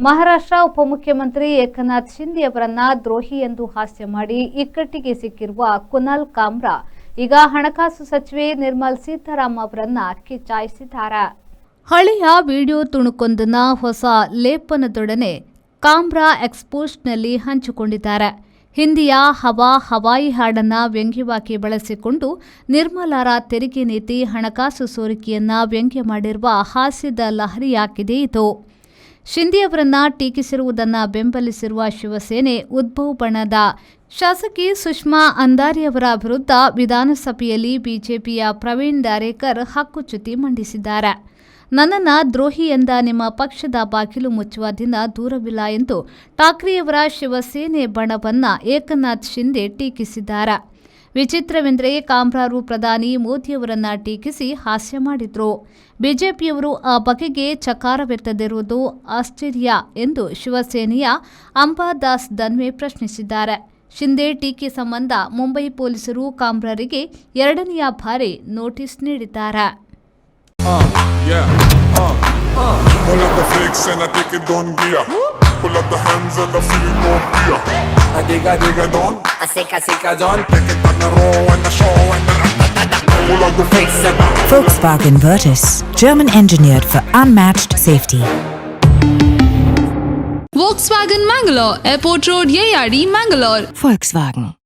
ಮಹಾರಾಷ್ಟ್ರ ಉಪಮುಖ್ಯಮಂತ್ರಿ ಏಕನಾಥ್ ಶಿಂದೆ ಅವರನ್ನ ದ್ರೋಹಿ ಎಂದು ಹಾಸ್ಯ ಮಾಡಿ ಇಕ್ಕಟ್ಟಿಗೆ ಸಿಕ್ಕಿರುವ ಕುನಾಲ್ ಕಾಮ್ರಾ ಈಗ ಹಣಕಾಸು ಸಚಿವೆ ನಿರ್ಮಲಾ ಸೀತಾರಾಮನ್ ಅವರನ್ನ ಕಿಚಾಯಿಸಿದ್ದಾರೆ. ಹಳೆಯ ವಿಡಿಯೋ ತುಣುಕೊಂದನ್ನ ಹೊಸ ಲೇಪನದೊಡನೆ ಕಾಮ್ರಾ ಎಕ್ಸ್‌ಪೋಸ್ಟ್‌ನಲ್ಲಿ ಹಂಚಿಕೊಂಡಿದ್ದಾರೆ. ಹಿಂದಿಯ ಹವಾಯಿ ಹಾಡನ್ನ ವ್ಯಂಗ್ಯವಾಗಿ ಬಳಸಿಕೊಂಡು ನಿರ್ಮಲಾರ ತೆರಿಗೆ ನೀತಿ, ಹಣಕಾಸು ಸೋರಿಕೆಯನ್ನ ವ್ಯಂಗ್ಯ ಮಾಡಿರುವ ಹಾಸ್ಯದ ಲಹರಿಯಾಗಿದೆ ಇದು. ಶಿಂದೆ ಅವರನ್ನ ಟೀಕಿಸಿರುವುದನ್ನು ಬೆಂಬಲಿಸಿರುವ ಶಿವಸೇನೆ ಉದ್ಭವ್ ಬಣದ ಶಾಸಕಿ ಸುಷ್ಮಾ ಅಂದಾರಿ ಅವರ ವಿರುದ್ಧ ವಿಧಾನಸಭೆಯಲ್ಲಿ ಬಿಜೆಪಿಯ ಪ್ರವೀಣ್ ದಾರೇಕರ್ ಹಕ್ಕುಚ್ಯುತಿ ಮಂಡಿಸಿದ್ದಾರೆ. ನನ್ನನ್ನ ದ್ರೋಹಿ ಎಂದ ನಿಮ್ಮ ಪಕ್ಷದ ಬಾಗಿಲು ಮುಚ್ಚುವ ದಿನ ದೂರವಿಲ್ಲ ಎಂದು ಠಾಕ್ರೆಯವರ ಶಿವಸೇನೆ ಬಣವನ್ನ ಏಕನಾಥ್ ಶಿಂದೆ ಟೀಕಿಸಿದ್ದಾರೆ. ವಿಚಿತ್ರವೆಂದರೆ ಕಾಮ್ರಾರು ಪ್ರಧಾನಿ ಮೋದಿಯವರನ್ನ ಟೀಕಿಸಿ ಹಾಸ್ಯ ಮಾಡಿದ್ರು. ಬಿಜೆಪಿಯವರು ಆ ಬಗೆಗೆ ಚಕಾರವೆತ್ತದಿರುವುದು ಆಶ್ಚರ್ಯ ಎಂದು ಶಿವಸೇನೆಯ ಅಂಬಾದಾಸ್ ದನ್ವೆ ಪ್ರಶ್ನಿಸಿದ್ದಾರೆ. ಶಿಂದೆ ಟೀಕೆ ಸಂಬಂಧ ಮುಂಬೈ ಪೊಲೀಸರು ಕಾಮ್ರಾರಿಗೆ ಎರಡನೆಯ ಬಾರಿ ನೋಟಿಸ್ ನೀಡಿದ್ದಾರೆ. Pull up the flex and I take it on gear. Pull up the hands and I feel no fear. I dig a don. I sick a don. Take it on the roll and the show and the pull up the flex and Volkswagen Virtus, German engineered for unmatched safety. Volkswagen Mangalore, Airport Road, Yeyadi, Mangalore. Volkswagen.